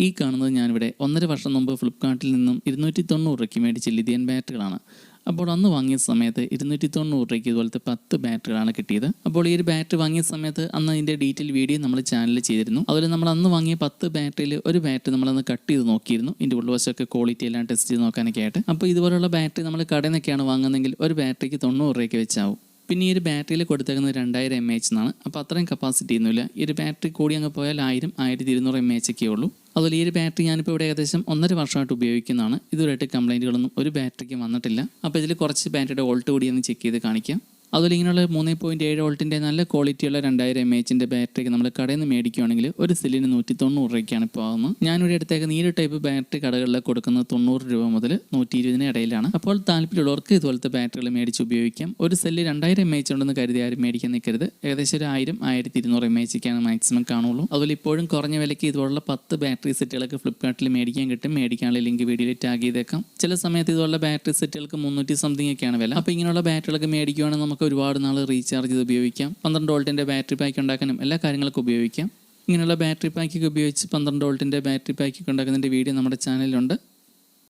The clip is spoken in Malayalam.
ഈ കാണുന്നത് ഞാനിവിടെ 1.5 വർഷം മുമ്പ് ഫ്ലിപ്കാർട്ടിൽ നിന്നും 290 രൂപയ്ക്ക് മേടിച്ച ലിഥിയൻ ബാറ്ററികളാണ്. അപ്പോൾ അന്ന് വാങ്ങിയ സമയത്ത് 290 രൂപയ്ക്ക് ഇതുപോലത്തെ 10 ബാറ്ററികളാണ് കിട്ടിയത്. അപ്പോൾ ഈ ഒരു ബാറ്ററി വാങ്ങിയ സമയത്ത് അന്ന് അതിൻ്റെ ഡീറ്റെയിൽ വീഡിയോ നമ്മൾ ചാനലിൽ ചെയ്തിരുന്നു. അതുപോലെ നമ്മൾ അന്ന് വാങ്ങിയ 10 ബാറ്ററിയിൽ ഒരു ബാറ്ററി നമ്മളന്ന് കട്ട് ചെയ്ത് നോക്കിയിരുന്നു, ഇതിൻ്റെ ഉൾവശമൊക്കെ ക്വാളിറ്റി എല്ലാം ടെസ്റ്റ് ചെയ്ത് നോക്കാനൊക്കെ ആയിട്ട്. അപ്പോൾ ഇതുപോലുള്ള ബാറ്ററി നമ്മൾ കടയിൽ നിന്നൊക്കെയാണ് വാങ്ങുന്നതെങ്കിൽ ഒരു ബാറ്ററിക്ക് 90 രൂപയ്ക്ക് വെച്ചാവും. പിന്നെ ഈ ഒരു ബാറ്ററിയിൽ കൊടുത്തേക്കുന്നത് 2000 mAh എന്നാണ്. അപ്പോൾ അത്രയും കപ്പാസിറ്റി ഒന്നുമില്ല. ഈ ഒരു ബാറ്ററി കൂടി അങ്ങ് പോയാൽ 1000-1200 mAh ഒക്കെ ഉള്ളൂ. അതുപോലെ ഈ ഒരു ബാറ്ററി ഞാനിപ്പോൾ ഇവിടെ ഏകദേശം 1.5 വർഷമായിട്ട് ഉപയോഗിക്കുന്നതാണ്. ഇതുവരെയായിട്ട് കംപ്ലൈൻറ്റുകളൊന്നും ഒരു ബാറ്ററിക്ക് വന്നിട്ടില്ല. അപ്പോൾ ഇതിൽ കുറച്ച് ബാറ്ററിയുടെ വോൾട്ട് കൂടി ഒന്ന് ചെക്ക് ചെയ്ത് കാണിക്കാം. അതുപോലെ ഇങ്ങനെയുള്ള 3.7 വോൾട്ടിൻ്റെ നല്ല ക്വാളിറ്റിയുള്ള 2000 mAh ബാറ്ററിക്ക് നമ്മൾ കടയിൽ നിന്ന് മേടിക്കുകയാണെങ്കിൽ ഒരു സെല്ലിന് 190 രൂപയ്ക്കാണ് ഇപ്പോൾ ആകുന്നത്. ഞാനിവിടെ അടുത്തേക്ക് നീല ടൈപ്പ് ബാറ്ററി കടകളിൽ കൊടുക്കുന്നത് 90 രൂപ മുതൽ 120 ഇടയിലാണ്. അപ്പോൾ താല്പര്യമുള്ളവർക്ക് ഇതുപോലത്തെ ബാറ്ററികൾ മേടിച്ച് ഉപയോഗിക്കാം. ഒരു സെല്ല് 2000 mAh ഉണ്ടെന്ന് കരുതി ആരും മേടിക്കാൻ നിൽക്കരുത്. ഏകദേശം ഒരു 1000-1200 mAhക്കാണ് മാക്സിമം കാണുള്ളൂ. അതുപോലെ ഇപ്പോഴും കുറഞ്ഞ വിലയ്ക്ക് ഇതുപോലുള്ള 10 ബാറ്ററി സെറ്റുകളൊക്കെ ഫ്ലിപ്കാർട്ടിൽ മേടിക്കാൻ കിട്ടും. മേടിക്കാനുള്ള ലിങ്ക് വീഡിയോയിൽ ടാഗ് ചെയ്തേക്കാം. ചില സമയത്ത് ഇതുപോലുള്ള ബാറ്ററി സെറ്റുകൾക്ക് 300 സംതിങ് ഒക്കെയാണ് വില. അപ്പോൾ ഇങ്ങനെയുള്ള ബാറ്ററികളൊക്കെ മേടിക്കുകയാണെങ്കിൽ നമുക്ക് ഒരുപാട് നാൾ റീചാർജ് ചെയ്ത് ഉപയോഗിക്കാം. 12 വോൾട്ടിൻ്റെ ബാറ്ററി പാക്ക് ഉണ്ടാക്കാനും എല്ലാ കാര്യങ്ങൾക്കും ഉപയോഗിക്കാം. ഇങ്ങനെയുള്ള ബാറ്ററി പാക്കൊക്കെ ഉപയോഗിച്ച് 12 വോൾട്ടിൻ്റെ ബാറ്ററി പാക്കൊക്കെ ഉണ്ടാക്കുന്നതിൻ്റെ വീഡിയോ നമ്മുടെ ചാനലിലുണ്ട്.